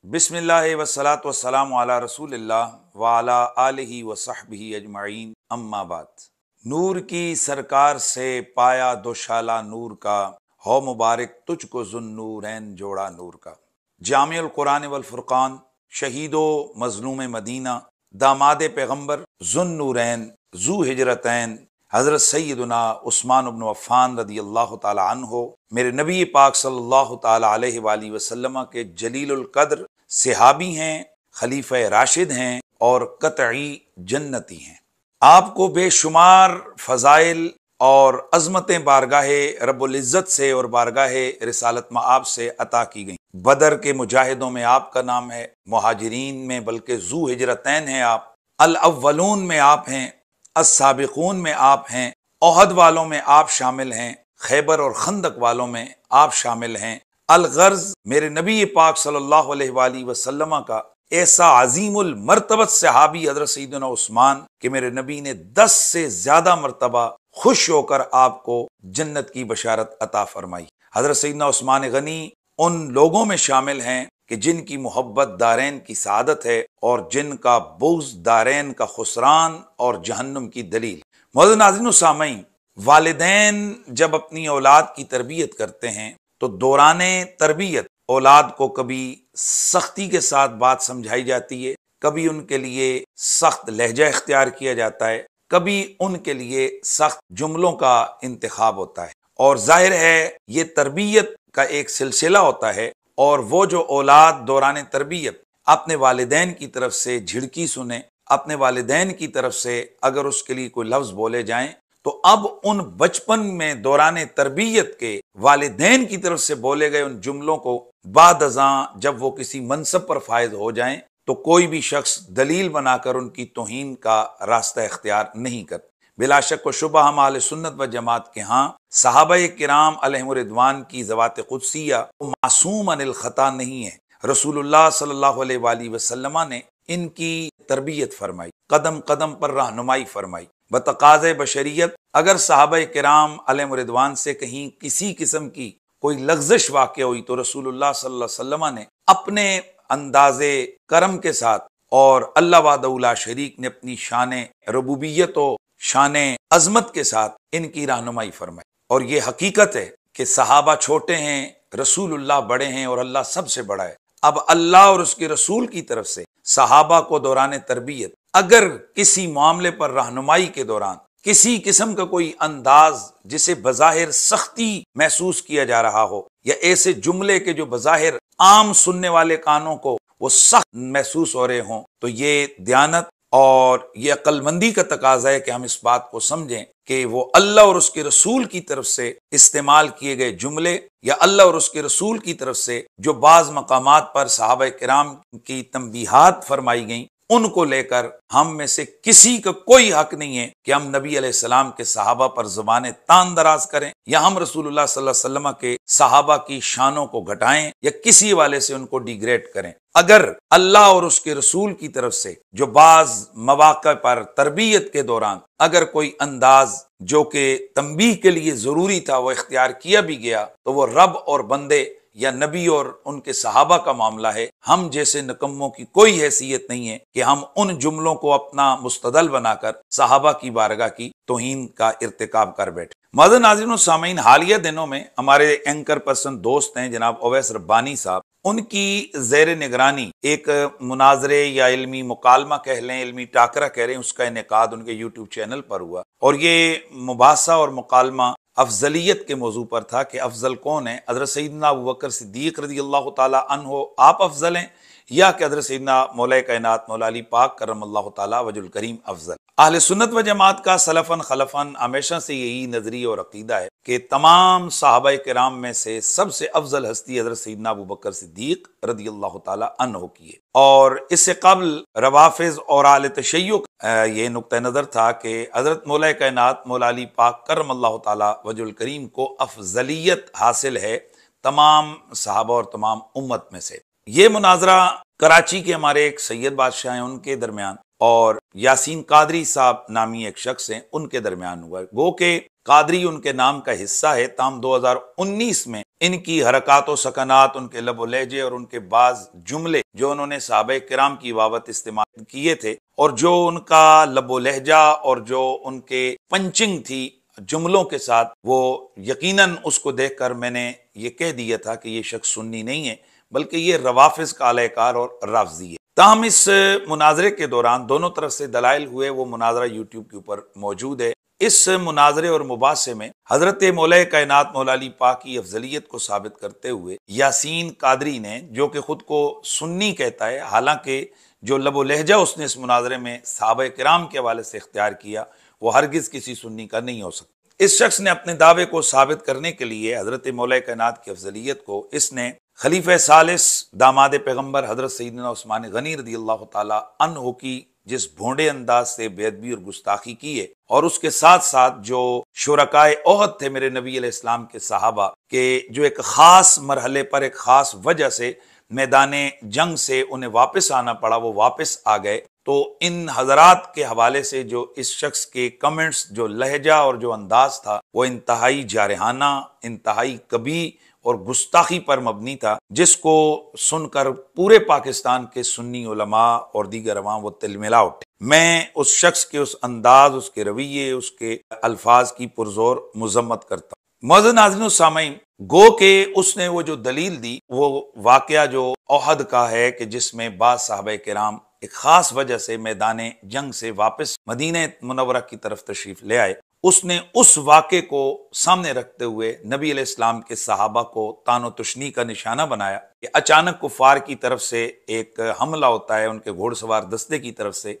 बिस्मिल्लाह वस्सलातु वस्सलामु अला रसूलिल्लाह व अला आलिहि व सहबिहि अजमाइन अम्मा बाद। नूर की सरकार से पाया दोशाला नूर का, हो मुबारक तुझको ज़ुन्नूरैन जोड़ा नूर का। जामिउल कुरान वल फुरकान, शहीदो मजलूम मदीना, दामाद पैगम्बर, ज़ुन्नूरैन, ज़ू हिजरतैन, हज़रत सैयदना उस्मान इब्न अफ़्फ़ान रदियल्लाहु ताला अन्हो, मेरे नबी पाक सल्लल्लाहु ताला अलैहि वसल्लम के जलीलुल कद्र सहाबी हैं, खलीफा राशिद हैं और कतई जन्नती हैं। आपको बेशुमार फ़ज़ाइल और अज़मतें बारगाहे रब्बुल इज़्ज़त से और बारगाहे रिसालत मआब से अता की गई। बदर के मुजाहिदों में आपका नाम है, मुहाजिरीन में बल्कि ज़ू हिजरतैन हैं आप, अल अव्वलून में आप हैं, अस्साबिकून में आप हैं, ओहद वालों में आप शामिल हैं, खैबर और खंदक वालों में आप शामिल हैं। अल-गर्ज़ मेरे नबी पाक सल्लल्लाहु अलैहि वसल्लम का ऐसा अजीमुल मर्तबत सहाबी हज़रत सैयदना उस्मान कि मेरे नबी ने 10 से ज्यादा मर्तबा खुश होकर आपको जन्नत की बशारत अता फरमाई। हज़रत सैयदना उस्मान गनी उन लोगों में शामिल हैं कि जिनकी मोहब्बत दारैन की सादत है और जिनका बुग़्ज़ दारैन का खुसरान और जहन्नुम की दलील। मौजूद नाज़रीन सामईन, वालिदैन जब अपनी औलाद की तरबियत करते हैं तो दौराने तरबियत औलाद को कभी सख्ती के साथ बात समझाई जाती है, कभी उनके लिए सख्त लहजा इख्तियार किया जाता है, कभी उनके लिए सख्त जुमलों का इंतखाब होता है। और जाहिर है ये तरबियत का एक सिलसिला होता है और वो जो औलाद दौरान तरबियत अपने वालिदैन की तरफ से झिड़की सुने, अपने वालिदैन की तरफ से अगर उसके लिए कोई लफ्ज़ बोले जाएं तो अब उन बचपन में दौरान तरबियत के वालिदैन की तरफ से बोले गए उन जुमलों को बाद अज़ां जब वो किसी मनसब पर फायज हो जाएं तो कोई भी शख्स दलील बनाकर उनकी तौहीन का रास्ता इख्तियार नहीं कर। बिला शक व शुबा हम अहले सुन्नत व जमात के यहाँ सहाबाए किराम अलैहिमुर रिदवान की ज़वात कुद्सिया मासूम अनिल खता नहीं है। रसूलुल्लाह सल्लल्लाहु अलैहि वसल्लम ने इनकी तरबियत फरमाई, कदम कदम पर रहनुमाई फरमाई। बतकाज़े बशरियत अगर सहाबाए किराम अलैहिमुर रिदवान से कहीं किसी किस्म की कोई लग़्ज़िश वाक़ हुई तो रसूलुल्लाह सल्लल्लाहु अलैहि वसल्लम ने अपने अंदाज़े करम के साथ और अल्लाह वहदहू ला शरीक ने अपनी शान रुबूबियत और शान अज़मत के साथ इनकी रहनुमाई फरमाई। और ये हकीकत है कि सहाबा छोटे हैं, रसूलुल्लाह बड़े हैं और अल्लाह सबसे बड़ा है। अब अल्लाह और उसके रसूल की तरफ से सहाबा को दौरान तरबियत अगर किसी मामले पर रहनुमाई के दौरान किसी किस्म का कोई अंदाज जिसे बज़ाहिर सख्ती महसूस किया जा रहा हो या ऐसे जुमले के जो बज़ाहिर आम सुनने वाले कानों को वो सख्त महसूस हो रहे हों तो ये दयानत और ये अक्लमंदी का तकाजा है कि हम इस बात को समझें कि वो अल्लाह और उसके रसूल की तरफ से इस्तेमाल किए गए जुमले या अल्लाह और उसके रसूल की तरफ से जो बाज़ मकामात पर सहाबा किराम की तंबीहात फरमाई गई उनको लेकर हम में से किसी का कोई हक नहीं है कि हम नबी अलैहिस्सलाम के सहाबा पर ज़ुबान तान दराज करें या हम रसूलुल्लाह सल्लल्लाहु अलैहि वसल्लम के सहाबा की शानों को घटाएं या किसी वाले से उनको डिग्रेड करें। अगर अल्लाह और उसके रसूल की तरफ से जो बाज़ मवाक़ा पर तरबियत के दौरान अगर कोई अंदाज जो कि तंबीह के लिए ज़रूरी था वो इख्तियार किया भी गया तो वो रब और बंदे या नबी और उनके सहाबा का मामला है। हम जैसे निकम्मों की कोई हैसियत नहीं है कि हम उन जुमलों को अपना मुस्तदल बनाकर सहाबा की बारगाह की तौहीन का इर्तिकाब कर बैठे। मज़ीद नाज़रीन और सामीन, हालिया दिनों में हमारे एंकर पर्सन दोस्त हैं जनाब ओवैस रब्बानी साहब, उनकी ज़ेर निगरानी एक मुनाजरे या इल्मी मुकालमा कह लें, इल्मी टाकरा कह लें, उसका इनेकाद उनके यूट्यूब चैनल पर हुआ और ये मुबासा और मुकालमा अफजलियत के मौजू पर था कि अफजल कौन है, हज़रत सैयदना अबू बकर सिद्दीक़ रज़ियल्लाहु ताला अन्हो आप अफजल हैं या कि हज़रत सैयदना मौला कायनात मौला अली पाक करमल्लाहु ताला वजहुल करीम अफजल। अहले सुन्नत व जमात का सलफ़न खलफ़न हमेशा से यही नज़रिया और अक़ीदा है कि तमाम सहाबाए किराम में से सबसे अफजल हस्ती हज़रत सैयदना अबू बकर सिद्दीक़ रज़ियल्लाहु ताला अन्हो की है। और इससे कबल रवाफ़िज़ और आले तशय्युअ ये नुक्ता नज़र था कि हज़रत मौला कायनात मौला अली पाक करमल्लाहु ताला वजहुल करीम को अफजलियत हासिल है तमाम सहाबा और तमाम उम्मत में से। ये मुनाजरा कराची के हमारे एक सैयद बादशाह हैं उनके दरमियान और यासीन कादरी साहब नामी एक शख्स हैं उनके दरमियान हुआ। गो के कादरी उनके नाम का हिस्सा है, ताम 2019 में इनकी हरकत व सकनात, उनके लबो लहजे और उनके बाज जुमले जो उन्होंने सहाबा किराम की बाबत इस्तेमाल किए थे और जो उनका लबो लहजा और जो उनके पंचिंग थी जुमलों के साथ, वो यकीनन उसको देखकर मैंने ये कह दिया था कि ये शख्स सुन्नी नहीं है बल्कि ये रवाफिज का अलैकार और राफजी है। ताहम इस मुनाजरे के दौरान दोनों तरफ से दलाइल हुए, वो मुनाजरा यूट्यूब के ऊपर मौजूद है। इस मुनाजरे और मुबासे में हजरत मौला कायनात मौला अली पाक की अफजलियत को साबित करते हुए यासीन कादरी ने, जो कि खुद को सुन्नी कहता है, हालांकि जो लबो लहजा उसने इस मुनाजरे में सहाबा किराम के हवाले से इख्तियार किया वो हरगिज किसी सुन्नी का नहीं हो सकता। इस शख्स ने अपने दावे को साबित करने के लिए हजरत मौला कायनात की अफजलियत को इसने खलीफा सालिस दामाद पैगंबर हजरत सैयदना उस्मान गनी रदियल्लाहु ताला अन्हु की जिस भोंडे अंदाज से बेअदबी और गुस्ताखी की है, और उसके साथ साथ जो शुरकाए ओहद थे मेरे नबी अलैहिस्सलाम के सहाबा के, जो एक खास मरहले पर एक खास वजह से मैदाने जंग से उन्हें वापस आना पड़ा, वो वापस आ गए। तो इन हजरात के हवाले से जो इस शख्स के कमेंट्स, जो लहजा और जो अंदाज था, वो इंतहाई जारहाना, इंतहाई कभी और गुस्ताखी पर मबनी था, जिसको सुनकर पूरे पाकिस्तान के सुन्नी उलमा और दीगर अवाम वो तिलमिला उठे। मैं उस शख्स के उस अंदाज, उसके रवैये, उसके अल्फाज की पुरजोर मुजम्मत करता हूँ। मौजूद नाज़रीन सामीन, गो के उसने वो जो दलील दी वो वाकया जो ओहद का है कि जिसमें बाज़ सहाबा किराम एक खास वजह से मैदाने जंग से वापस मदीने मुनव्वरा की तरफ तशरीफ ले आए, उसने उस वाक़े को सामने रखते हुए नबी अलैहिस्सलाम के सहाबा को तानो तुशनी का निशाना बनाया कि अचानक कुफार की तरफ से एक हमला होता है उनके घोड़सवार दस्ते की तरफ से,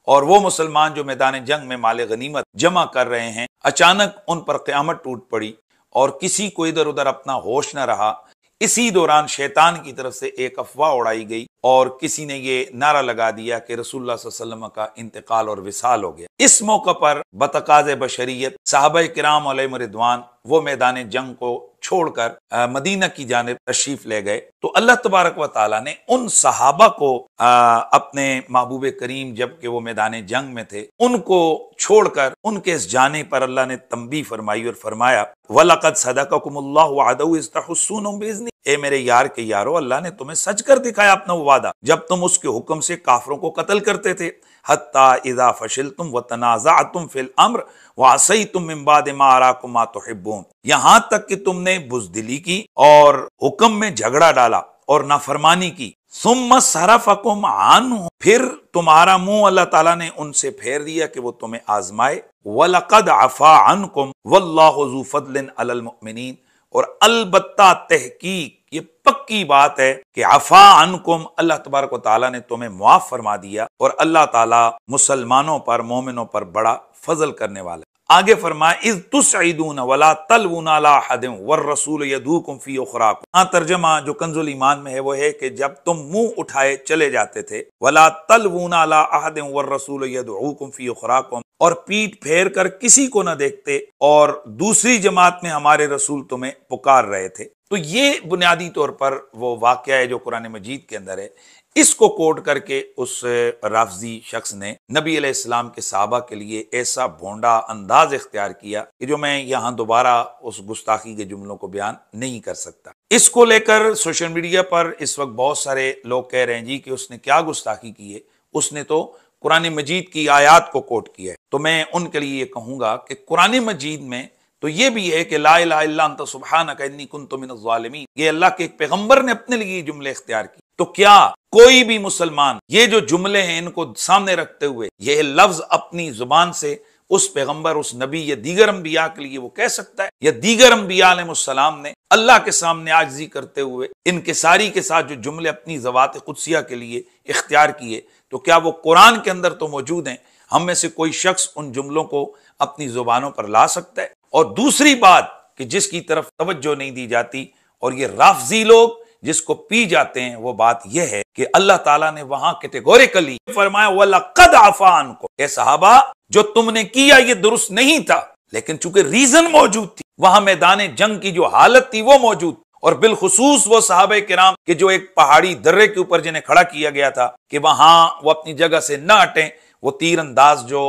और वो मुसलमान जो मैदान जंग में माले गनीमत जमा कर रहे हैं, अचानक उन पर क़यामत टूट पड़ी और किसी को इधर उधर अपना होश न रहा। इसी दौरान शैतान की तरफ से एक अफवाह उड़ाई गई और किसी ने ये नारा लगा दिया कि रसूलुल्लाह सल्लल्लाहु अलैहि वसल्लम का इंतकाल और विसाल हो गया। इस मौके पर बतकाज़े बशरियत सहाबा किराम अलैहिम रिदवान वो मैदान जंग को छोड़कर मदीना की जानिब तशरीफ ले गए। तो अल्लाह तबारक व तआला ने उन सहाबा को अपने महबूब करीम जबकि वो मैदान जंग में थे, उनको छोड़कर उनके इस जाने पर अल्लाह ने तंबीह फरमाई और फरमाया, वलक़द सदक़कुमुल्लाहु वअदहु इज़ तहुस्सूनहुम बिइज़्निही, ए मेरे यार के यारो, अल्लाह ने तुम्हें सच कर दिखाया अपना वो वादा जब तुम उसके हुक्म से काफरों को कत्ल करते थे। हत्ता इज़ा फशिलतुम व तनाज़अतुम फिल अम्र व असयतुम मिन बादि मा अराकुम मा तुहिब्बून, यहाँ तक कि तुमने बुज़दिली की और हुक्म में झगड़ा डाला और नाफरमानी की। सुम्मा सरफकुम अन्हु, फिर तुम्हारा मुंह अल्लाह ताला ने उनसे फेर दिया कि वो तुम्हें आजमाए। वलक़द अफ़ा अन्कुम वल्लाहु ज़ू फ़ज़लिन अलल मुमिनीन, और अलबत्ता तहकीक ये पक्की बात है कि अफ़ा अन्कुम, अल्लाह तबारक व तआला ने तुम्हें मुआफ़ फरमा दिया और अल्लाह ताला मुसलमानों पर, मोमिनों पर बड़ा फजल करने वाला। आगे फरमाया, इज़ तुसईदून वला तलवूना अला अहदिन वर रसूल यदूकुम फी उखराकुम। हाँ, तर्जमा जो कंजुल ईमान में है वो है कि जब तुम मुंह उठाए चले जाते थे, वला तलवूना अला अहदिन वर रसूल यदूकुम फी उखराकुम, और पीठ फेर कर किसी को न देखते और दूसरी जमात में हमारे रसूल तुम्हें पुकार रहे थे। तो ये बुनियादी तौर पर वो वाक़या है जो कुरान मजीद के अंदर है। इसको कोट करके उस राफजी शख्स ने नबी अलैहिस्सलाम के सहाबा के लिए ऐसा भोंडा अंदाज इख्तियार किया कि जो मैं यहाँ दोबारा उस गुस्ताखी के जुमलों को बयान नहीं कर सकता। इसको लेकर सोशल मीडिया पर इस वक्त बहुत सारे लोग कह रहे हैं जी कि उसने क्या गुस्ताखी की है, उसने तो कुरान मजीद की आयात को कोट किया है। तो मैं उनके लिए ये कहूँगा कि कुरान मजीद में तो ये भी है कि ला इलाहा इल्ला अन्ता सुब्हानका इन्नी कुन्तु मिनज़ ज़ालिमीन, ये अल्लाह के एक पैगंबर ने अपने लिए जुमले इख्तियार किए। तो क्या कोई भी मुसलमान ये जो जुमले हैं इनको सामने रखते हुए ये लफ्ज अपनी जुबान से उस पैगंबर, उस नबी या दीगर अंबिया के लिए वो कह सकता है, या दीगर अंबिया अलैहिस्सलाम ने अल्लाह के सामने आजिज़ी करते हुए इनकिसारी के साथ जो जुमले अपनी ज़वात कुदसिया के लिए इख्तियार किए, तो क्या वो कुरान के अंदर तो मौजूद हैं? हम में से कोई शख्स उन जुमलों को अपनी जुबानों पर ला सकता है? और दूसरी बात कि जिसकी तरफ तवज्जो नहीं दी जाती और ये राफजी लोग जिसको पी जाते हैं, वो बात यह है कि अल्लाह ताला ने वहां कैटेगोरिकली फरमाया, वलक़द अफ़ा अन्कुम, ए सहाबा जो तुमने किया ये दुरुस्त नहीं था, लेकिन चूंकि रीजन मौजूद थी, वहां मैदान जंग की जो हालत थी वो मौजूद, और बिलखुसूस वो सहाबा किराम के जो एक पहाड़ी दर्रे के ऊपर जिन्हें खड़ा किया गया था कि वहां वो अपनी जगह से न हटें, वो तीर अंदाज जो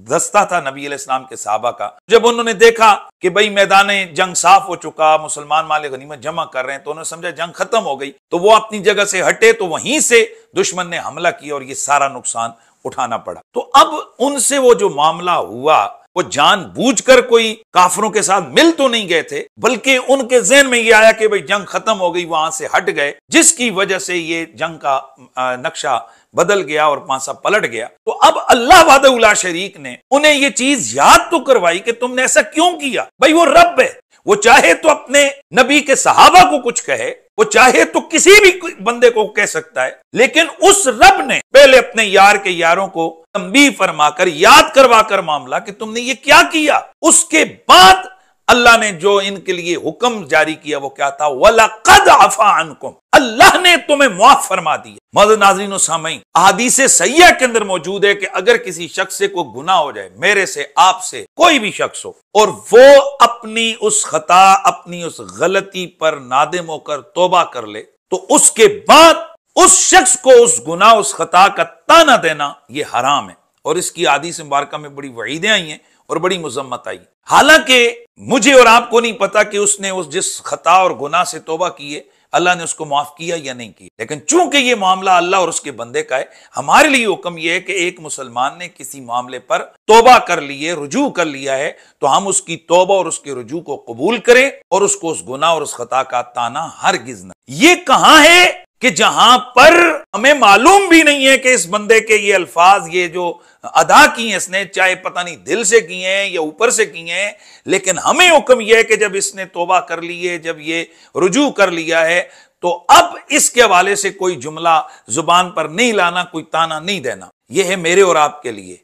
दस्ता था नबी अलैहिस्सलाम के सहाबा का, जब उन्होंने देखा कि भाई मैदान जंग साफ हो चुका, मुसलमान माल गनीमत जमा कर रहे हैं, तो उन्होंने समझा जंग खत्म हो गई, तो वो अपनी जगह से हटे, तो वहीं से दुश्मन ने हमला किया और ये सारा नुकसान उठाना पड़ा। तो अब उनसे वो जो मामला हुआ, वो जानबूझकर कोई काफरों के साथ मिल तो नहीं गए थे, बल्कि उनके ज़हन में ये आया कि भाई जंग खत्म हो गई, वहां से हट गए, जिसकी वजह से ये जंग का नक्शा बदल गया और पांसा पलट गया। तो अब अल्लाह वादउला शरीक ने उन्हें ये चीज याद तो करवाई कि तुमने ऐसा क्यों किया। भाई वो रब है, वो चाहे तो अपने नबी के सहाबा को कुछ कहे, वो चाहे तो किसी भी बंदे को कह सकता है, लेकिन उस रब ने पहले अपने यार के यारों को तंबीह फरमाकर याद करवाकर मामला कि तुमने ये क्या किया। उसके बाद अल्लाह ने जो इनके लिए हुक्म जारी किया वो क्या था, वलक़द अफ़ा अन्कुम, अल्लाह ने तुम्हें मुआफ फरमा दिया। मौजूद नाज़रीन व सामीन, अहादीसे सहीहा के अंदर मौजूद है कि अगर किसी शख्स से कोई गुनाह हो जाए, मेरे से, आपसे, कोई भी शख्स हो, और वो अपनी उस खता, अपनी उस गलती पर नादिम होकर तौबा कर ले, तो उसके बाद उस शख्स को उस गुनाह, उस खता का ताना देना ये हराम है। और इसकी हदीस मुबारका में बड़ी वईदें आई हैं और बड़ी मुजम्मत आई। हालांकि मुझे और आपको नहीं पता कि उसने उस जिस खता और गुनाह से तौबा की है, अल्लाह ने उसको माफ किया या नहीं किया, लेकिन चूंकि ये मामला अल्लाह और उसके बंदे का है, हमारे लिए हुक्म यह है कि एक मुसलमान ने किसी मामले पर तौबा कर ली है, रुजू कर लिया है, तो हम उसकी तौबा और उसके रुजू को कबूल करें और उसको उस गुनाह और उस खता का ताना हरगिज न। ये कहां है कि जहां पर हमें मालूम भी नहीं है कि इस बंदे के ये अल्फाज, ये जो अदा किए हैं इसने, चाहे पता नहीं दिल से किए हैं या ऊपर से किए हैं, लेकिन हमें हुक्म यह है कि जब इसने तौबा कर ली है, जब ये रुजू कर लिया है, तो अब इसके हवाले से कोई जुमला जुबान पर नहीं लाना, कोई ताना नहीं देना। यह है मेरे और आपके लिए।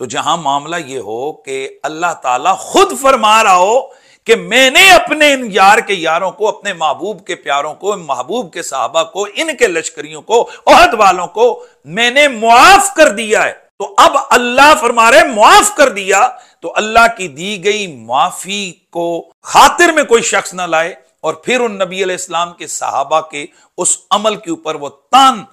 तो जहां मामला यह हो कि अल्लाह ताला खुद फरमा रहा हो कि मैंने अपने इन यार के यारों को, अपने महबूब के प्यारों को, महबूब के सहाबा को, इनके लश्करियों को, ओहद वालों को मैंने मुआफ कर दिया है, तो अब अल्लाह फरमा रहे मुआफ कर दिया, तो अल्लाह की दी गई माफी को खातिर में कोई शख्स ना लाए और फिर उन नबी अलैहिस्सलाम के सहाबा के उस अमल के ऊपर वो तान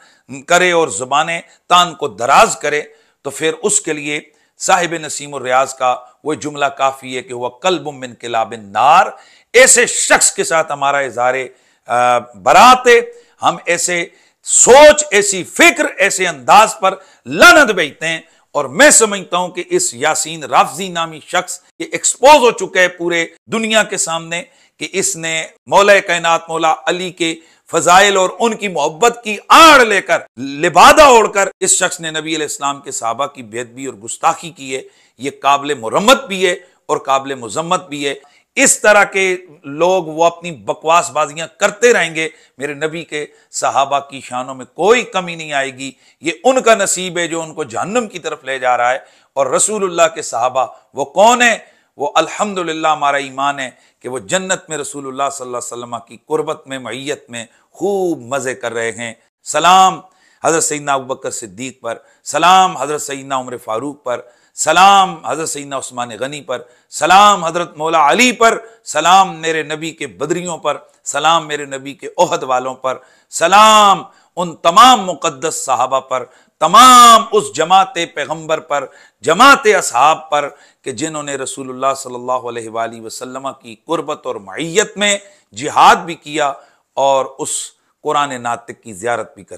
करे और जुबाने तान को दराज करे, तो फिर उसके लिए साहिब नसीम और रियाज का वो जुमला काफी है कि वह कल्बुम मिन किलाबिन नार। ऐसे शख्स के साथ हमारा इज़हारे बरात है, हम ऐसे सोच, ऐसी फिक्र, ऐसे अंदाज पर लानत भेजते हैं। और मैं समझता हूं कि इस यासीन राफजी नामी शख्स ये एक्सपोज हो चुका है पूरे दुनिया के सामने कि इसने मौला कायनात मौला अली के फजाइल और उनकी मोहब्बत की आड़ लेकर, लिबादा ओढ़कर इस शख्स ने नबी अलैहिस्सलाम के सहाबा की बेअदबी और गुस्ताखी की है। ये काबिल मुरम्मत भी है और काबिल मुजम्मत भी है। इस तरह के लोग वो अपनी बकवासबाजियां करते रहेंगे, मेरे नबी के सहाबा की शानों में कोई कमी नहीं आएगी। ये उनका नसीब है जो उनको जहन्नम की तरफ ले जा रहा है। और रसूलुल्लाह के सहाबा वो कौन है? वो अल्हम्दुलिल्लाह हमारा ईमान है कि वो जन्नत में रसूलुल्लाह सल्लल्लाहु अलैहि वसल्लम की कुर्बत में, मईयत में खूब मजे कर रहे हैं। सलाम हजरत सैयदना अबू बकर सिद्दीक पर, सलाम हजरत सैयदना उमर फारूक पर, सलाम हजरत सैयदना उस्मान गनी पर, सलाम हजरत मौला अली पर, सलाम मेरे नबी के बदरियों पर, सलाम मेरे नबी के ओहद वालों पर, सलाम उन तमाम मुकद्दस साहबा पर, तमाम उस जमात पैगंबर पर, जमात असहाब पर कि जिन्होंने रसूलुल्लाह सल्लल्लाहु अलैहि वसल्लम की कुर्बत और मईयत में जिहाद भी किया और उस कुरान नातिक की ज़ियारत भी कर